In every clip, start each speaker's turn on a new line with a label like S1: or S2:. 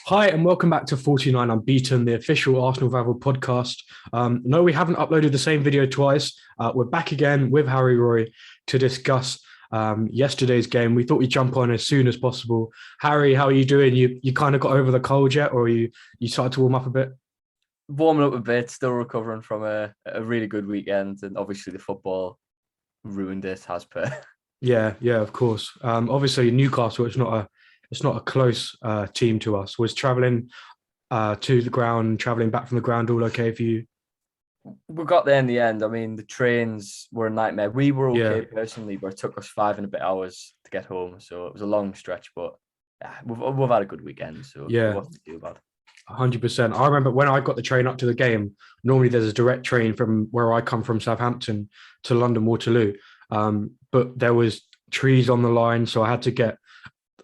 S1: Hi, and welcome back to 49 Unbeaten, the official ArsenalVavel podcast. No, we haven't uploaded the same video twice. We're back again with Harry Roy to discuss yesterday's game. We thought we'd jump on as soon as possible. Harry, how are you doing? You kind of got over the cold yet, or you started to warm up a bit?
S2: Warming up a bit, still recovering from a really good weekend, and obviously the football ruined it as per.
S1: Yeah, of course. Obviously, Newcastle, it's not a close team to us. Was traveling to the ground, traveling back from the ground, all okay for you?
S2: We got there in the end. I mean, the trains were a nightmare. We were
S1: Yeah.
S2: okay personally, but it took us 5 and a bit hours to get home, so it was a long stretch. But we've had a good weekend, so it
S1: Yeah,
S2: wasn't too bad.
S1: 100%. I remember when I got the train up to the game, normally there's a direct train from where I come from, Southampton, to London Waterloo. But there was trees on the line, so I had to get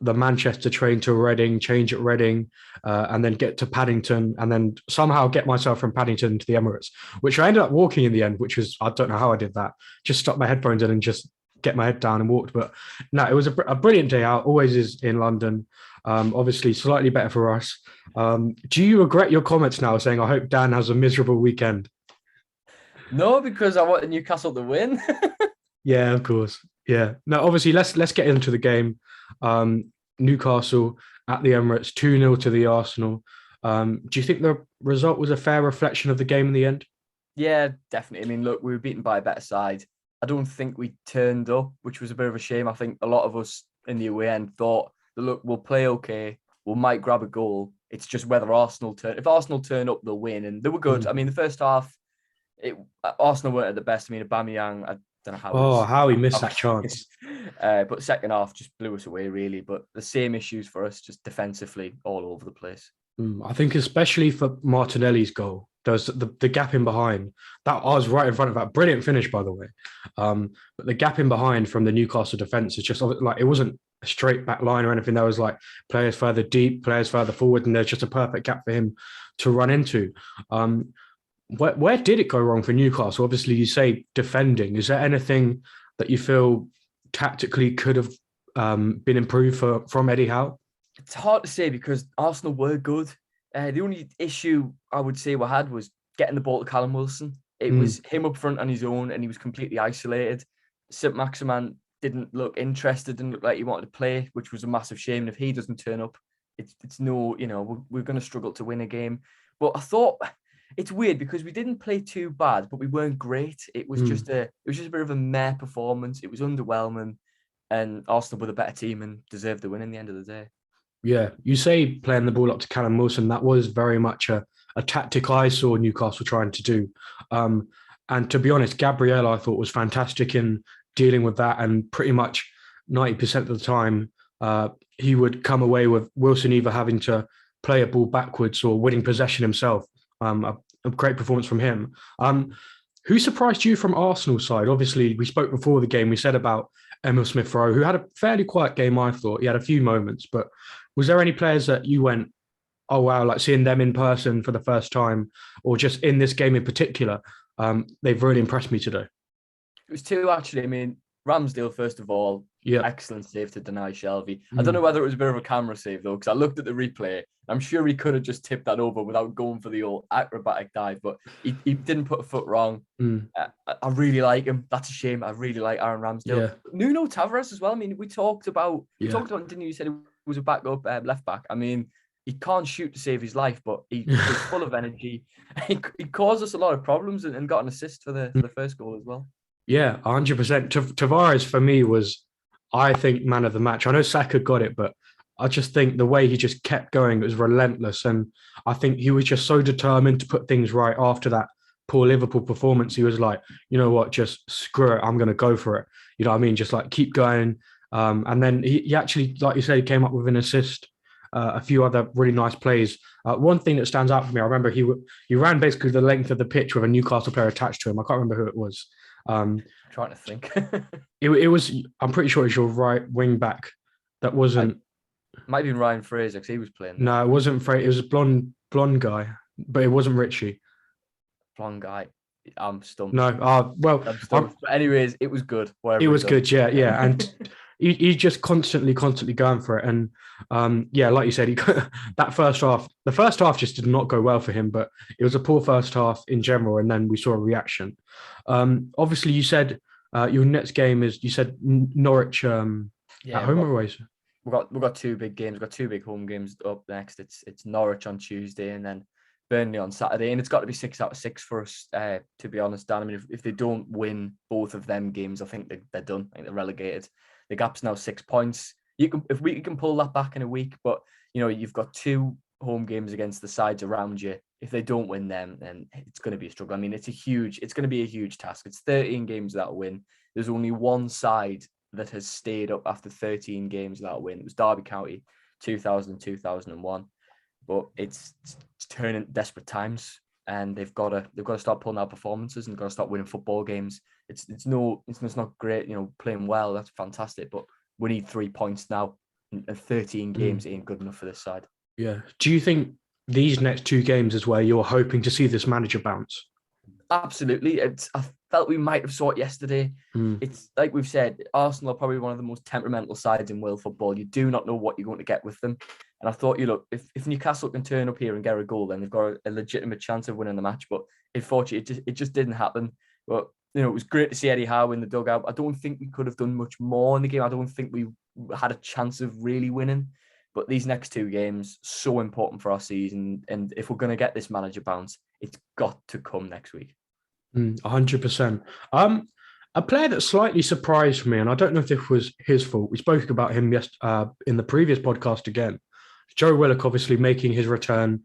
S1: the Manchester train to Reading, change at Reading, and then get to Paddington, and then somehow get myself from Paddington to the Emirates, which I ended up walking in the end, which was, I don't know how I did that. Just stuck my headphones in and just get my head down and walked. But no, it was a brilliant day out, always is in London. Obviously, slightly better for us. Do you regret your comments now saying, I hope Dan has a miserable weekend?
S2: No, because I wanted Newcastle to win.
S1: Yeah, of course. Yeah. No, obviously, let's get into the game. Newcastle at the Emirates, 2-0 to the Arsenal. Do you think the result was a fair reflection of the game in the end?
S2: Yeah, definitely. I mean, look, we were beaten by a better side. I don't think we turned up, which was a bit of a shame. I think a lot of us in the away end thought that, look, we'll play okay, we might grab a goal. It's just whether Arsenal turn. If Arsenal turn up, they'll win, and they were good. I mean, the first half, Arsenal weren't at the best. I mean, Aubameyang, I don't know
S1: Oh, how he missed that chance.
S2: but second half just blew us away, really. But the same issues for us, just defensively all over the place.
S1: I think especially for Martinelli's goal, there's the gap in behind. That I was right in front of that. Brilliant finish, by the way. But the gap in behind from the Newcastle defense is just like it wasn't a straight back line or anything. There was like players further deep, players further forward, and there's just a perfect gap for him to run into. Where did it go wrong for Newcastle? Obviously, you say defending. Is there anything that you feel tactically could have been improved from Eddie Howe?
S2: It's hard to say because Arsenal were good. The only issue I would say we had was getting the ball to Callum Wilson. It was him up front on his own, and he was completely isolated. St. Maximan didn't look interested, didn't look like he wanted to play, which was a massive shame. And if he doesn't turn up, it's no, we're going to struggle to win a game. But I thought it's weird because we didn't play too bad, but we weren't great. It was just a bit of a meh performance. It was underwhelming, and Arsenal were the better team and deserved the win in the end of the day.
S1: Yeah, you say playing the ball up to Callum Wilson. That was very much a tactic I saw Newcastle trying to do. And to be honest, Gabriel I thought was fantastic in dealing with that. And pretty much 90% of the time, he would come away with Wilson either having to play a ball backwards or winning possession himself. A great performance from him. Who surprised you from Arsenal side? Obviously, we spoke before the game. We said about Emil Smith-Rowe, who had a fairly quiet game, I thought. He had a few moments, but was there any players that you went, oh, wow, like seeing them in person for the first time, or just in this game in particular, they've really impressed me today?
S2: It was two, actually. I mean, Ramsdale, first of all,
S1: Yeah.
S2: excellent save to deny Shelvey. I don't know whether it was a bit of a camera save, though, because I looked at the replay. I'm sure he could have just tipped that over without going for the old acrobatic dive, but he didn't put a foot wrong. I really like him. That's a shame. I really like Aaron Ramsdale.
S1: Yeah.
S2: Nuno Tavares as well. I mean, we talked about, didn't you? You said he was a backup left back. I mean, he can't shoot to save his life, but he was full of energy. He caused us a lot of problems and got an assist for the first goal as well.
S1: Yeah, 100%. Tavares for me was, I think, man of the match. I know Saka got it, but I just think the way he just kept going, it was relentless. And I think he was just so determined to put things right after that poor Liverpool performance. He was like, you know what, just screw it. I'm going to go for it. You know what I mean? Just like keep going. And then he actually, like you said, he came up with an assist, a few other really nice plays. One thing that stands out for me, I remember he ran basically the length of the pitch with a Newcastle player attached to him. I can't remember who it was.
S2: Trying to think.
S1: it was, I'm pretty sure it's your right wing back. That wasn't.
S2: Might have been Ryan Fraser because he was playing.
S1: No, it wasn't Fraser. It was a blonde guy, but it wasn't Richie.
S2: Blonde guy. I'm stumped.
S1: No, well,
S2: I'm stumped. But anyways, it was good.
S1: It was good, yeah. And he's just constantly going for it. And yeah, like you said, that the first half just did not go well for him, but it was a poor first half in general. And then we saw a reaction. Obviously, you said your next game is, you said Norwich at
S2: Yeah,
S1: home or away?
S2: we've got two big games. We've got two big home games up next. It's Norwich on Tuesday and then Burnley on Saturday. And it's got to be 6 out of 6 for us, to be honest, Dan. I mean, if they don't win both of them games, I think they're done. I think they're relegated. The gap's now 6 points. If we can pull that back in a week, but you've got two home games against the sides around you. If they don't win them, then it's going to be a struggle. I mean, it's going to be a huge task. It's 13 games without a win. There's only one side that has stayed up after 13 games without a win. It was Derby County, 2000, 2001. But it's turning desperate times, and they've got to start pulling out performances and got to start winning football games. It's not great, playing well. That's fantastic, but we need 3 points now, and 13 games ain't good enough for this side.
S1: Yeah. Do you think these next two games is where you're hoping to see this manager bounce?
S2: Absolutely. I felt we might have saw it yesterday. It's like we've said, Arsenal are probably one of the most temperamental sides in world football. You do not know what you're going to get with them. And I thought, if Newcastle can turn up here and get a goal, then they've got a legitimate chance of winning the match. But unfortunately, it just didn't happen. But it was great to see Eddie Howe in the dugout. I don't think we could have done much more in the game. I don't think we had a chance of really winning. But these next two games, so important for our season. And if we're going to get this manager bounce, it's got to come next week.
S1: 100%. A player that slightly surprised me, and I don't know if this was his fault. We spoke about him in the previous podcast again. Joe Willock obviously making his return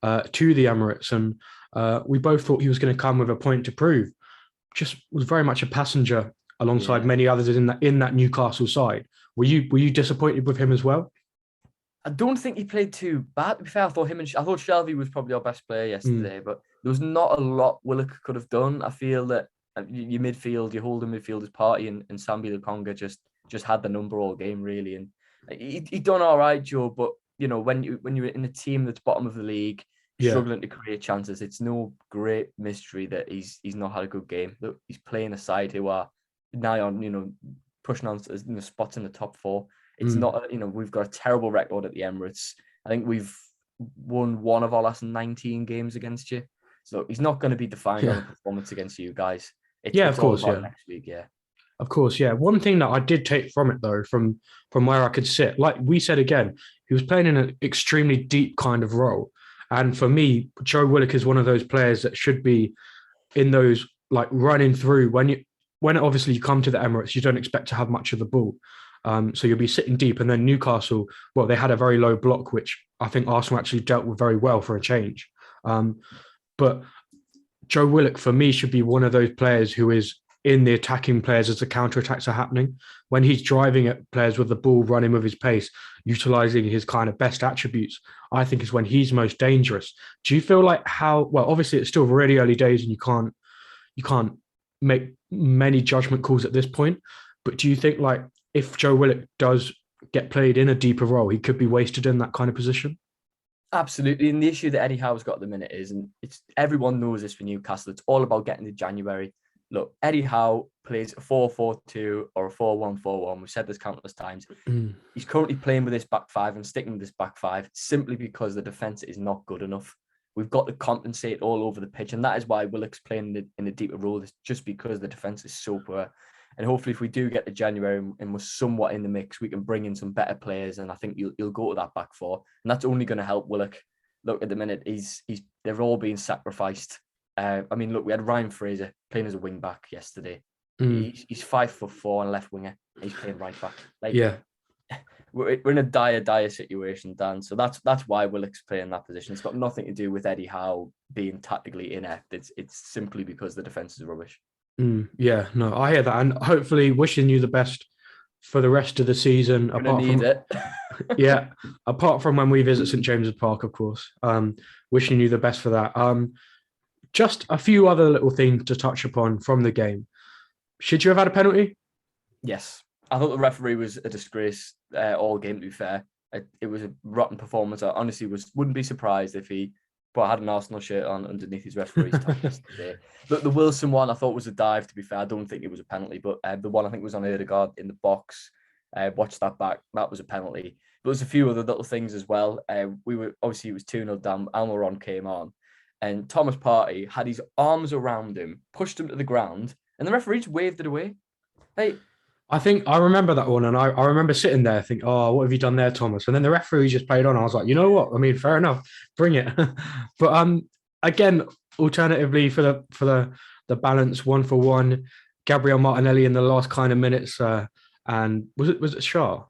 S1: to the Emirates, and we both thought he was going to come with a point to prove. Just was very much a passenger alongside many others in that Newcastle side. Were you disappointed with him as well?
S2: I don't think he played too bad. To be fair, I thought Shelvey was probably our best player yesterday, but there was not a lot Willock could have done. I feel that your midfield, your holding midfield is Party and Sambi Lukonga just had the number all game really, and he done all right, Joe. But when you're in a team that's bottom of the league, struggling to create chances, it's no great mystery that he's not had a good game. Look, he's playing a side who are now on pushing on spots in the top four. It's not, we've got a terrible record at the Emirates. I think we've won one of our last 19 games against you. So he's not going to be defined on a performance against you guys.
S1: Of course,
S2: next week,
S1: Of course, yeah. One thing that I did take from it, though, from where I could sit, like we said again, he was playing in an extremely deep kind of role. And for me, Joe Willock is one of those players that should be in those, like, running through. When obviously you come to the Emirates, you don't expect to have much of the ball. So you'll be sitting deep. And then Newcastle, well, they had a very low block, which I think Arsenal actually dealt with very well for a change. But Joe Willock, for me, should be one of those players who is in the attacking players as the counter-attacks are happening. When he's driving at players with the ball, running with his pace, utilising his kind of best attributes, I think is when he's most dangerous. Do you feel like obviously it's still really early days and you can't make many judgment calls at this point, but do you think like if Joe Willock does get played in a deeper role, he could be wasted in that kind of position?
S2: Absolutely. And the issue that Eddie Howe's got at the minute is, and everyone knows this for Newcastle, it's all about getting to January. Look, Eddie Howe plays a 4-4-2 or a 4-1-4-1. We've said this countless times. He's currently playing with this back five and sticking with this back five simply because the defence is not good enough. We've got to compensate all over the pitch, and that is why Willock's playing in a deeper role. It's just because the defence is so poor. And hopefully, if we do get to January and we're somewhat in the mix, we can bring in some better players. And I think you'll go to that back four, and that's only going to help Willock. Look, at the minute, they're all being sacrificed. I mean, look, we had Ryan Fraser playing as a wing back yesterday. He's 5'4" and a left winger. He's playing right back. We're in a dire situation, Dan. So that's why Willock's playing that position. It's got nothing to do with Eddie Howe being tactically inept. It's simply because the defense is rubbish.
S1: Yeah, no, I hear that, and hopefully wishing you the best for the rest of the season. Apart from when we visit St James's Park, of course. Wishing you the best for that. Just a few other little things to touch upon from the game. Should you have had a penalty?
S2: Yes, I thought the referee was a disgrace all game. To be fair, it was a rotten performance. I honestly wouldn't be surprised if he had an Arsenal shirt on underneath his referee's top yesterday. The Wilson one I thought was a dive, to be fair. I don't think it was a penalty, but the one I think was on Ødegaard in the box. Watched that back. That was a penalty. But there's a few other little things as well. We were obviously it was 2-0 down. Almiron came on, and Thomas Partey had his arms around him, pushed him to the ground, and the referee just waved it away. Hey,
S1: I think I remember that one, and I remember sitting there thinking, "Oh, what have you done there, Thomas?" And then the referee just played on. I was like, "You know what? I mean, fair enough, bring it." But again, alternatively for the balance 1-for-1, Gabriel Martinelli in the last kind of minutes, and was it Shaw?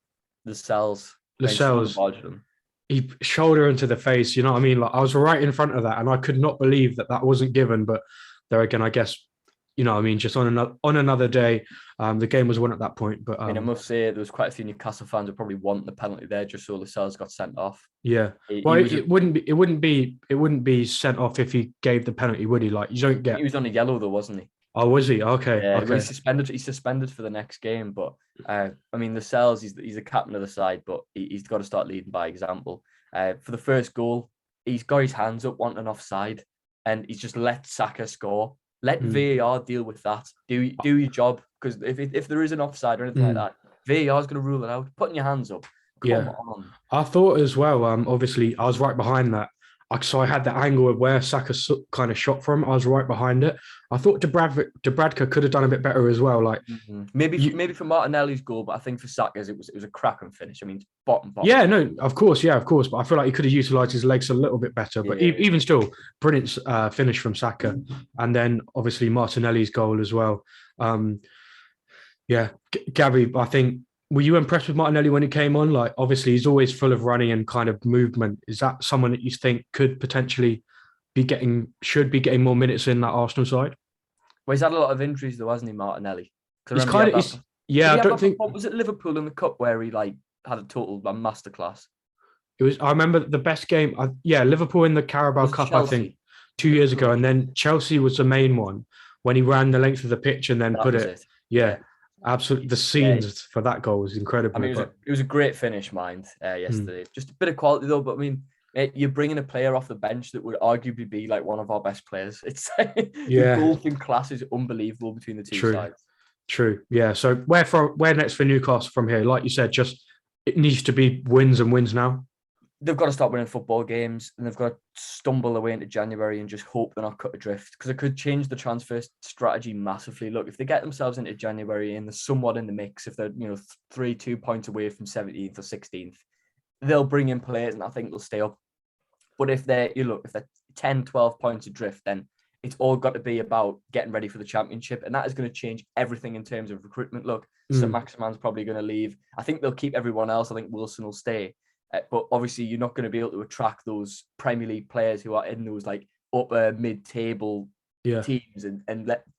S2: Lascelles.
S1: Lascelles. He shoulder into the face. You know what I mean? Like I was right in front of that, and I could not believe that wasn't given. But there again, I guess you know, I mean, just on another day, the game was won at that point. But
S2: I mean, I must say there was quite a few Newcastle fans who probably want the penalty there, just so Lascelles got sent off.
S1: Yeah, it wouldn't be sent off if he gave the penalty, would he? Like you don't get.
S2: He was on a yellow though, wasn't he?
S1: Oh, was he? Okay.
S2: Yeah,
S1: okay.
S2: He's suspended for the next game. But I mean, Lascelles, he's the captain of the side, but he's got to start leading by example. For the first goal, he's got his hands up, wanting offside, and he's just let Saka score. Let VAR deal with that. Do your job, because if there is an offside or anything like that, VAR is going to rule it out. Putting your hands up. Come on.
S1: I thought as well. Obviously, I was right behind that. So I had the angle of where Saka kind of shot from. I was right behind it. I thought Dubravka could have done a bit better as well. Like
S2: maybe for Martinelli's goal, but I think for Saka's it was a cracking finish. I mean, bottom.
S1: Yeah, no, of course. But I feel like he could have utilised his legs a little bit better. But even still, brilliant finish from Saka, and then obviously Martinelli's goal as well. Gabby, I think. Were you impressed with Martinelli when he came on? Like, obviously, he's always full of running and kind of movement. Is that someone that you think could potentially should be getting more minutes in that Arsenal side?
S2: Well, he's had a lot of injuries, though, hasn't he, Martinelli?
S1: He's kind of, I don't think.
S2: What was it, Liverpool in the cup where he had a total masterclass?
S1: It was. I remember the best game. Liverpool in the Carabao Cup, Chelsea? I think, 2 years ago, and then Chelsea was the main one when he ran the length of the pitch and then put it. Yeah. Absolutely, the scenes for that goal was incredible.
S2: I mean, it was a great finish, yesterday. Just a bit of quality though, but I mean, you're bringing a player off the bench that would arguably be like one of our best players. It's the golfing class is unbelievable between the two sides.
S1: True, yeah. So where next for Newcastle from here? Like you said, just it needs to be wins and wins now.
S2: They've got to start winning football games, and they've got to stumble away into January and just hope they're not cut adrift, because it could change the transfer strategy massively. Look, if they get themselves into January and they're somewhat in the mix, if they're 3-2 points away from 17th or 16th, they'll bring in players, and I think they'll stay up. But if they're 10, 12 points adrift, then it's all got to be about getting ready for the Championship, and that is going to change everything in terms of recruitment. Look, St. Maximan's probably going to leave. I think they'll keep everyone else. I think Wilson will stay. But obviously, you're not going to be able to attract those Premier League players who are in those like upper mid-table teams and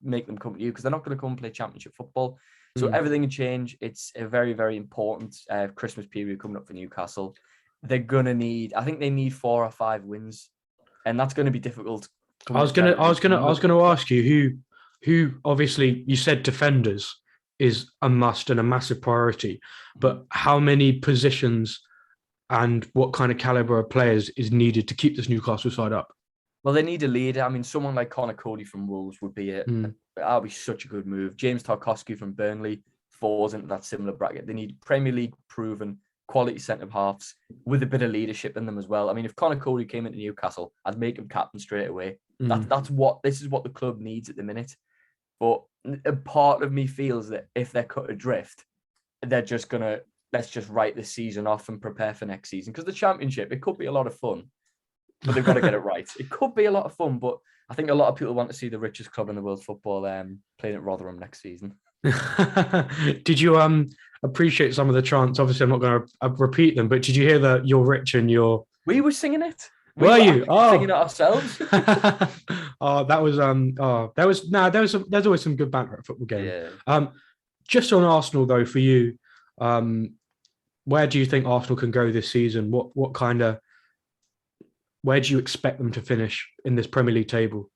S2: make them come to you, because they're not going to come and play Championship football. So everything can change. It's a very, very important Christmas period coming up for Newcastle. They're going to need. I think they need 4 or 5 wins, and that's going to be difficult.
S1: I was going to ask you who obviously you said defenders is a must and a massive priority, but how many positions and what kind of caliber of players is needed to keep this Newcastle side up?
S2: Well, they need a leader. I mean, someone like Connor Cody from Wolves would be that'd be such a good move. James Tarkowski from Burnley falls into that similar bracket. They need Premier League proven quality centre halves with a bit of leadership in them as well. I mean, if Connor Cody came into Newcastle, I'd make him captain straight away. This is what the club needs at the minute. But a part of me feels that if they're cut adrift, they're just gonna let's just write this season off and prepare for next season. Because the Championship, it could be a lot of fun, but they've got to get it right. It could be a lot of fun, but I think a lot of people want to see the richest club in the world football playing at Rotherham next season.
S1: Did you appreciate some of the chants? Obviously, I'm not going to repeat them, but did you hear that you're rich and you're...
S2: We were singing it.
S1: Were you?
S2: Singing it ourselves.
S1: There's always some good banter at football games. Yeah. Just on Arsenal though, for you, where do you think Arsenal can go this season? Where do you expect them to finish in this Premier League table?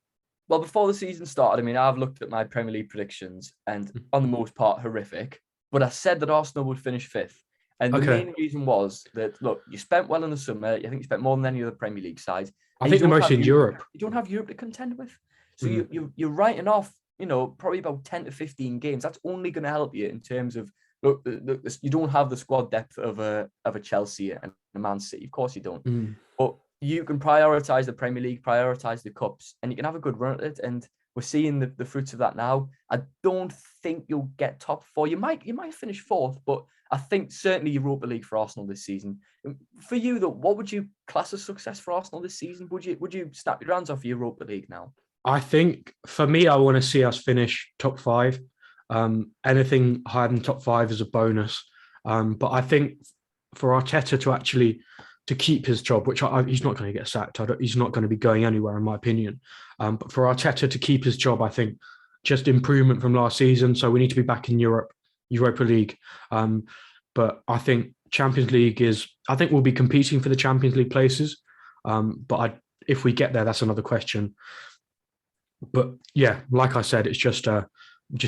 S2: Well, before the season started, I mean, I've looked at my Premier League predictions and on the most part, horrific. But I said that Arsenal would finish 5th. And the main reason was that, look, you spent well in the summer. I think you spent more than any other Premier League side.
S1: I think the most in Europe.
S2: You don't have Europe to contend with. So you're writing off, probably about 10 to 15 games. That's only going to help you in terms of look, you don't have the squad depth of a Chelsea and a Man City. Of course you don't. But you can prioritize the Premier League, prioritize the cups, and you can have a good run at it. And we're seeing the fruits of that now. I don't think you'll get top four. You might finish fourth, but I think certainly Europa League for Arsenal this season. For you, though, what would you class as success for Arsenal this season? Would you snap your hands off Europa League now?
S1: I think for me, I want to see us finish top five. Anything higher than top five is a bonus. But I think for Arteta to keep his job, which he's not going to get sacked. He's not going to be going anywhere, in my opinion. But for Arteta to keep his job, I think just improvement from last season. So we need to be back in Europa League. But I think Champions League I think we'll be competing for the Champions League places. But if we get there, that's another question. But yeah, like I said, it's just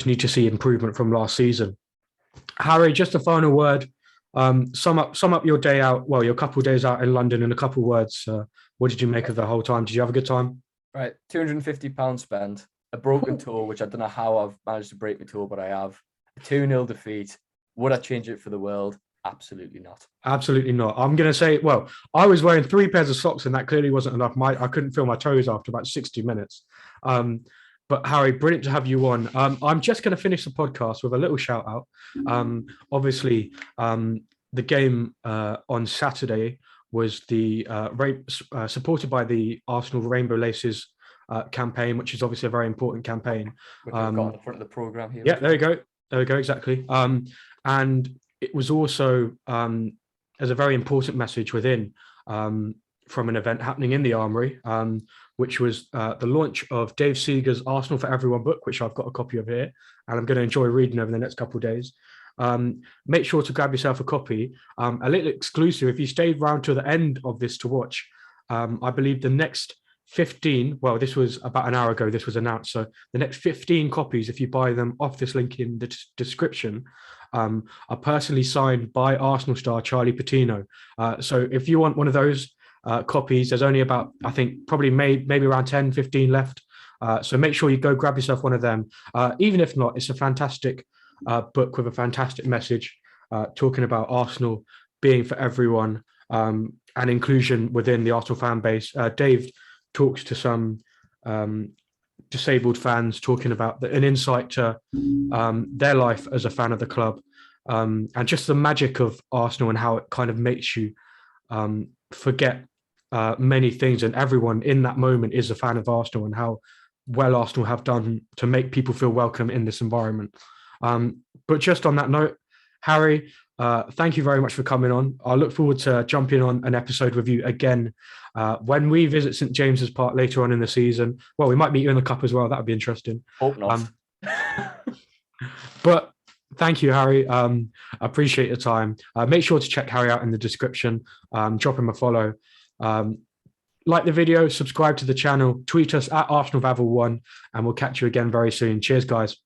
S1: need to see improvement from last season. Harry, just a final word. Sum up your day out. Well, your couple of days out in London in a couple of words. What did you make of the whole time? Did you have a good time?
S2: Right, £250 spent. A broken toe, which I don't know how I've managed to break my toe, but I have. A 2-0 defeat. Would I change it for the world? Absolutely not.
S1: Absolutely not. I'm going to say, well, I was wearing 3 pairs of socks and that clearly wasn't enough. I couldn't feel my toes after about 60 minutes. But Harry, brilliant to have you on. I'm just going to finish the podcast with a little shout out. Obviously, the game on Saturday was supported by the Arsenal Rainbow Laces campaign, which is obviously a very important campaign.
S2: We've got on the front of the program here.
S1: Yeah, there we go, exactly. And it was also as a very important message within from an event happening in the Armoury, which was the launch of Dave Seeger's Arsenal for Everyone book, which I've got a copy of here, and I'm going to enjoy reading over the next couple of days. Make sure to grab yourself a copy. A little exclusive, if you stayed around to the end of this to watch, I believe the next 15, well, this was about an hour ago, this was announced. So the next 15 copies, if you buy them off this link in the description, are personally signed by Arsenal star Charlie Patino. So if you want one of those copies, there's only about, I think, probably maybe around 10, 15 left. So make sure you go grab yourself one of them. Even if not, it's a fantastic book with a fantastic message talking about Arsenal being for everyone and inclusion within the Arsenal fan base. Dave talks to some disabled fans, talking about an insight to their life as a fan of the club, and just the magic of Arsenal and how it kind of makes you forget many things, and everyone in that moment is a fan of Arsenal, and how well Arsenal have done to make people feel welcome in this environment. But just on that note, Harry, thank you very much for coming on. I look forward to jumping on an episode with you again when we visit St James's Park later on in the season. Well, we might meet you in the cup as well. That would be interesting.
S2: Hope not.
S1: But thank you, Harry. I appreciate your time. Make sure to check Harry out in the description. Drop him a follow. Like the video, subscribe to the channel, tweet us at ArsenalVavel1, and we'll catch you again very soon. Cheers, guys.